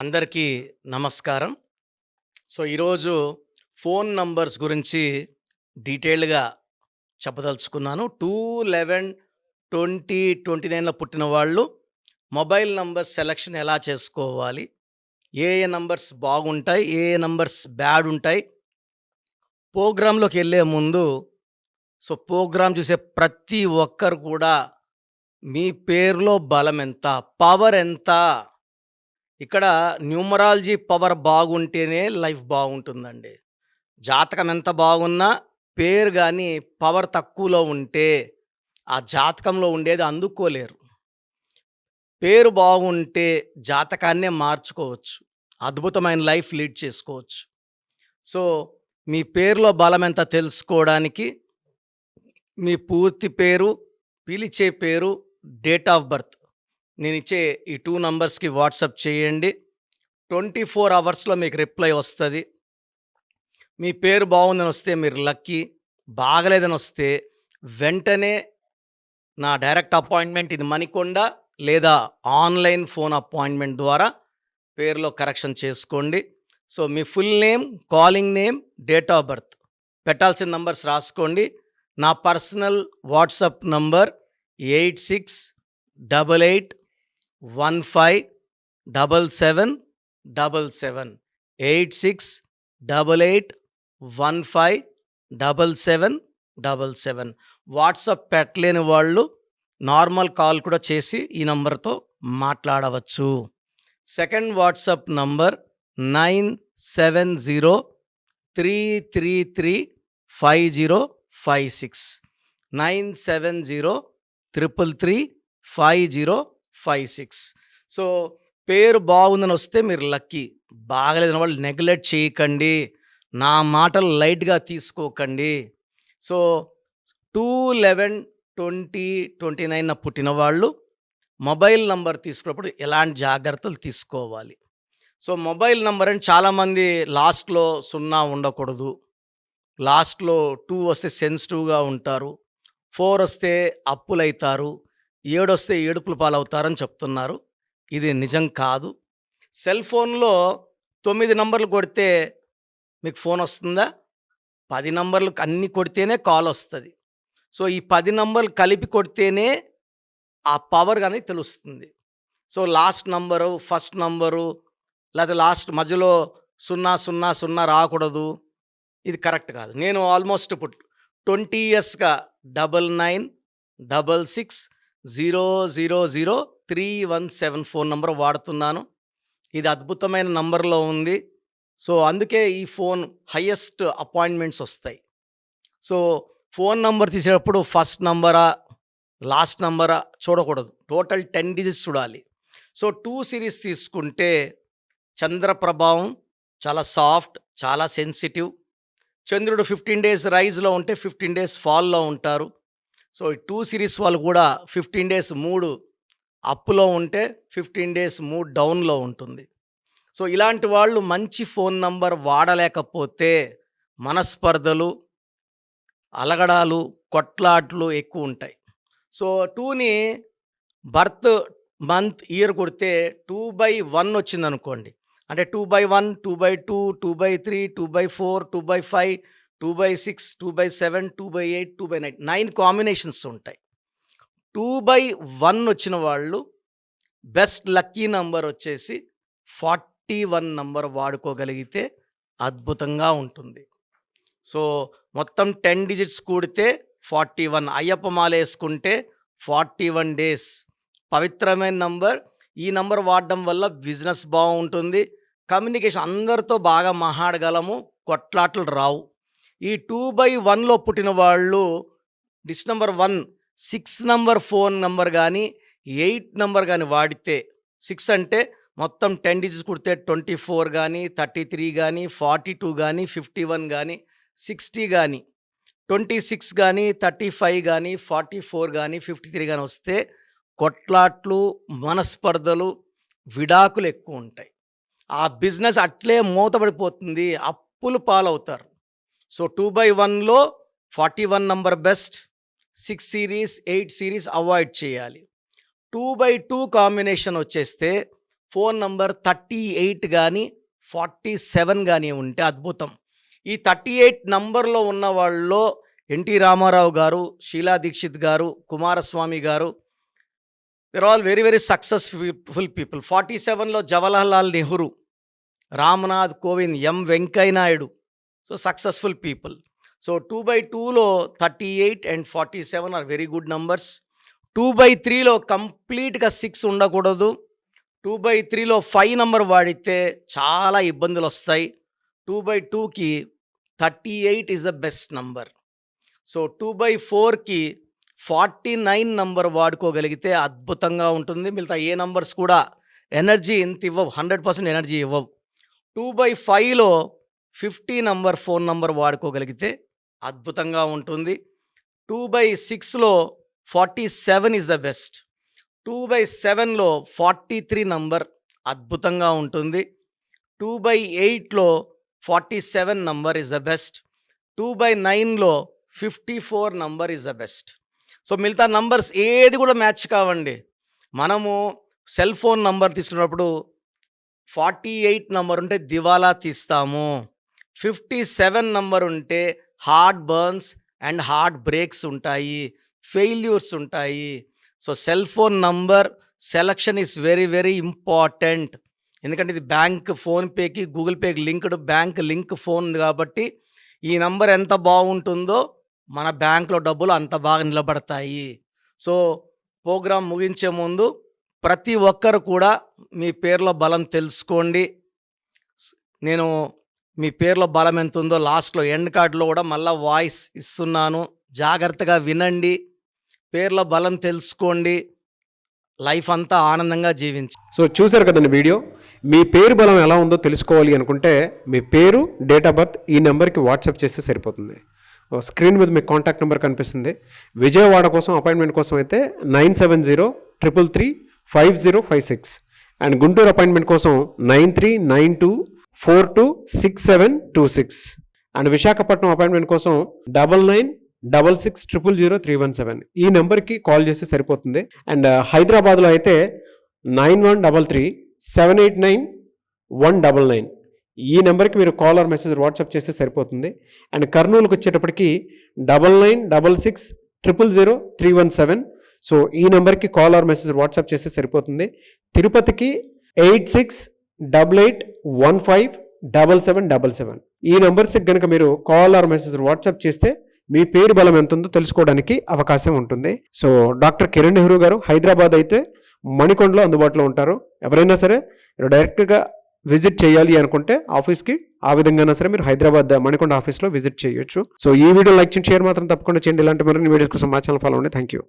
అందరికీ నమస్కారం. ఈరోజు ఫోన్ నంబర్స్ గురించి డీటెయిల్డ్‌గా చెప్పదలుచుకున్నాను. 2/11/2029లో పుట్టిన వాళ్ళు మొబైల్ నంబర్ సెలక్షన్ ఎలా చేసుకోవాలి? ఏ నంబర్స్ బాగుంటాయి? ఏ నంబర్స్ బ్యాడ్ ఉంటాయి? ప్రోగ్రామ్‌లోకెళ్ళే ముందు ప్రోగ్రామ్ చూసే ప్రతి ఒక్కరు కూడా మీ పేరులో బలం ఎంత? పవర్ ఎంత? ఇక్కడ న్యూమరాలజీ పవర్ బాగుంటేనే లైఫ్ బాగుంటుందండి. జాతకం ఎంత బాగున్నా పేరు గాని పవర్ తక్కువలో ఉంటే ఆ జాతకంలో ఉండేది అందుకోలేరు. పేరు బాగుంటే జాతకాన్నే మార్చుకోవచ్చు. అద్భుతమైన లైఫ్ లీడ్ చేసుకోవచ్చు. సో, మీ పేరులో బలం ఎంత తెలుసుకోవడానికి మీ పూర్తి పేరు, పిలిచే పేరు, డేట్ ఆఫ్ బర్త్ నేనిచ్చే ఈ 2 నంబర్స్‌కి వాట్సాప్ చేయండి. 24 అవర్స్‌లో మీకు రిప్లై వస్తది. మీ పేరు బాగుందని వస్తే మీరు లక్కీ. బాగలేదని వస్తే వెంటనే నా డైరెక్ట్ అపాయింట్మెంట్ ఇది మణికొండ లేదా ఆన్‌లైన్ ఫోన్ అపాయింట్మెంట్ ద్వారా పేరులో కరెక్షన్ చేసుకోండి. మీ full name, calling name, date of birth పెట్టాల్సిన నంబర్స్ రాసుకోండి. నా పర్సనల్ వాట్సాప్ నంబర్ 8688157777 8688157777. వాట్సాప్ పెట్టలేని వాళ్ళు నార్మల్ కాల్ కూడా చేసి ఈ నంబర్‌తో మాట్లాడవచ్చు. Second WhatsApp number 9703335056 9703335056. సో, పేరు బాగుందని వస్తే మీరు లక్కీ. బాగలేదని వాళ్ళు నెగ్లెక్ట్ చేయకండి. నా మాటలు లైట్‌గా తీసుకోకండి. సో, 2/11/2029 పుట్టిన వాళ్ళు మొబైల్ నంబర్ తీసుకున్నప్పుడు ఎలాంటి జాగ్రత్తలు తీసుకోవాలి? మొబైల్ నంబర్ అని చాలామంది లాస్ట్‌లో 0 ఉండకూడదు. లాస్ట్‌లో 2 వస్తే సెన్సిటివ్‌గా ఉంటారు. 4 వస్తే అప్పులైతారు. 7 వస్తే ఏడుపుల పాలవుతారని చెప్తున్నారు. ఇది నిజం కాదు. సెల్ ఫోన్‌లో 9 నంబర్లు కొడితే మీకు ఫోన్ వస్తుందా? 10 నంబర్లు అన్నీ కొడితేనే కాల్ వస్తది. ఈ 10 నంబర్లు కలిపి కొడితేనే ఆ పవర్ అనేది తెలుస్తుంది. లాస్ట్ నంబరు, ఫస్ట్ నంబరు లేతే లాస్ట్ మధ్యలో 000 రాకూడదు. ఇది కరెక్ట్ కాదు. నేను ఆల్మోస్ట్ ఇప్పుడు 20 ఇయర్స్‌గా 9966000317 ఫోన్ నంబర్ వాడుతున్నాను. ఇది అద్భుతమైన నంబర్‌లో ఉంది. అందుకే ఈ ఫోన్ హైయెస్ట్ అపాయింట్మెంట్స్ వస్తాయి. సో, ఫోన్ నంబర్ తీసేటప్పుడు ఫస్ట్ నంబరా, లాస్ట్ నంబరా చూడకూడదు. టోటల్ 10 డిజిట్స్ చూడాలి. 2 సిరీస్ తీసుకుంటే చంద్ర ప్రభావం చాలా సాఫ్ట్, చాలా సెన్సిటివ్. చంద్రుడు 15 డేస్ రైజ్‌లో ఉంటే 15 డేస్ ఫాల్‌లో ఉంటారు. ఈ 2 సిరీస్ వాళ్ళు కూడా 15 డేస్ మూడ్ అప్‌లో ఉంటే 15 డేస్ మూడ్ డౌన్‌లో ఉంటుంది. ఇలాంటి వాళ్ళు మంచి ఫోన్ నంబర్ వాడలేకపోతే మనస్పర్ధలు, అలగడాలు, కొట్లాట్లు ఎక్కువుంటాయి. 2ని బర్త్ మంత్, ఇయర్ కొడితే 2/1 వచ్చిందనుకోండి. అంటే 2/1, 2/2, 2/3, 2/4, 2/5, 2/6, 2/7, 2/8, 2/9 9 కాంబినేషన్స్ ఉంటాయి. 2/1 వచ్చిన వాళ్ళు బెస్ట్ లక్కీ నంబర్ వచ్చేసి 41 నంబర్ వాడుకోగలిగితే అద్భుతంగా ఉంటుంది. మొత్తం 10 డిజిట్స్ కూడితే 41. అయ్యప్ప మాలేసుకుంటే 41 డేస్. పవిత్రమైన నంబర్. ఈ నంబర్ వాడడం వల్ల బిజినెస్ బాగుంటుంది. కమ్యూనికేషన్ అందరితో బాగా మాట్లాడగలము. కొట్లాటలు రావు. ఈ 2/1లో పుట్టిన వాళ్ళు dish number 1 6 number phone number గానీ, 8 నంబర్ గానీ వాడితే 6 అంటే మొత్తం 10 డిజిట్స్ కుడితే 24 గానీ, 33 గానీ, 42 గానీ, 51 గానీ, 60 గానీ, 26 గానీ, 35 గానీ, 44 గానీ, 53 గానీ వస్తే కొట్లాట్లు, మనస్పర్ధలు, విడాకులు ఎక్కువుంటాయి. ఆ బిజినెస్ అట్లే మూతపడిపోతుంది. అప్పులు పాలవుతారు. 2/1లో 41 number best. 6 series, 8 series avoid చేయాలి. 2/2 కాంబినేషన్ వచ్చేస్తే ఫోన్ నంబర్ 38 గానీ, 47 గానీ ఉంటే అద్భుతం. ఈ 38 నంబర్‌లో ఉన్న వాళ్ళలో ఎన్టీ రామారావు గారు, షీలా దీక్షిత్ గారు, కుమారస్వామి గారు, they are all very very successful people. 47లో Jawaharlal Nehru, Ramnath Kovind, M Venkaiah Naidu. So successful people. So 2/2లో 38 and 47 are very good numbers. 2/3లో కంప్లీట్‌గా 6 ఉండకూడదు. 2/3లో 5 నంబర్ వాడితే చాలా ఇబ్బందులొస్తాయి. 2/2కి 38 is the best number. So 2/4కి 49 నంబర్ వాడుకోగలిగితే అద్భుతంగా ఉంటుంది. మిగతా ఏ నంబర్స్ కూడా ఎనర్జీ ఇంత ఇవ్వవు, 100% ఎనర్జీ ఇవ్వవు. 2/5లో 50 నంబర్ ఫోన్ నంబర్ వాడుకోగలిగితే అద్భుతంగా ఉంటుంది. 2/6లో 47 ఈజ్ ద బెస్ట్. 2/7లో 43 నంబర్ అద్భుతంగా ఉంటుంది. 2/8లో 47 నంబర్ ఈజ్ ద బెస్ట్. 2/9లో 54 number is the best. So మిగతా నంబర్స్ ఏది కూడా మ్యాచ్ కావండి. మనము సెల్ ఫోన్ నంబర్ తీసుకున్నప్పుడు 48 నంబర్ ఉంటే దివాలా తీస్తాము. 57 నంబర్ ఉంటే heart burns and heart breaks ఉంటాయి, ఫెయిల్యూర్స్ ఉంటాయి. So cell phone number selection is very very important. ఎందుకంటే ఇది బ్యాంక్, ఫోన్పేకి, గూగుల్ పేకి లింక్డ్, బ్యాంక్ లింక్ ఫోన్ ఉంది కాబట్టి ఈ నంబర్ ఎంత బాగుంటుందో మన బ్యాంక్లో డబ్బులు అంత బాగా నిలబడతాయి. సో ప్రోగ్రాం ముగించే ముందు ప్రతి ఒక్కరు కూడా మీ పేర్లో బలం తెలుసుకోండి. నేను మీ పేర్లో బలం ఎంత ఉందో లాస్ట్లో ఎండ్ కార్డులో కూడా మళ్ళీ వాయిస్ ఇస్తున్నాను, జాగ్రత్తగా వినండి. పేర్లో బలం తెలుసుకోండి, లైఫ్ అంతా ఆనందంగా జీవించండి. సో చూశారు కదండి వీడియో. మీ పేరు బలం ఎలా ఉందో తెలుసుకోవాలి అనుకుంటే మీ పేరు, డేట్ ఆఫ్ బర్త్ ఈ నెంబర్కి వాట్సాప్ చేస్తే సరిపోతుంది. స్క్రీన్ మీద మీకు కాంటాక్ట్ నెంబర్ కనిపిస్తుంది. విజయవాడ కోసం అపాయింట్మెంట్ కోసం అయితే 9703335056 అండ్ గుంటూరు అపాయింట్మెంట్ కోసం 9392426726 అండ్ విశాఖపట్నం అపాయింట్మెంట్ కోసం 9966000317 ఈ నెంబర్కి కాల్ చేస్తే సరిపోతుంది. అండ్ హైదరాబాద్లో అయితే 9133789199 ఈ నెంబర్కి మీరు కాల్ ఆర్ మెసేజ్ వాట్సాప్ చేస్తే సరిపోతుంది. అండ్ కర్నూలుకి వచ్చేటప్పటికి 9966000317 సో ఈ నెంబర్కి కాల్ ఆర్ మెసేజ్ వాట్సాప్ చేస్తే సరిపోతుంది. తిరుపతికి 8688157777 ఈ నెంబర్స్కి కనుక మీరు కాల్ ఆర్ మెసేజ్ వాట్సాప్ చేస్తే మీ పేరు బలం ఎంత ఉందో తెలుసుకోవడానికి అవకాశం ఉంటుంది. సో డాక్టర్ కిరణ్ నెహ్రూ గారు హైదరాబాద్ అయితే మణికొండలో అందుబాటులో ఉంటారు. ఎవరైనా సరే డైరెక్ట్గా విజిట్ చేయాలి అనుకుంటే ఆఫీస్కి ఆ విధంగా సరే మీరు హైదరాబాద్ మణికొండ ఆఫీస్లో విజిట్ చేయొచ్చు. సో ఈ వీడియో లైక్ చేయండి, షేర్ మాత్రం తప్పకుండా చేయండి. ఇలాంటి మరిన్ని వీడియోస్ కోసం మా ఛానల్ ఫాలో అవ్వండి. Thank you.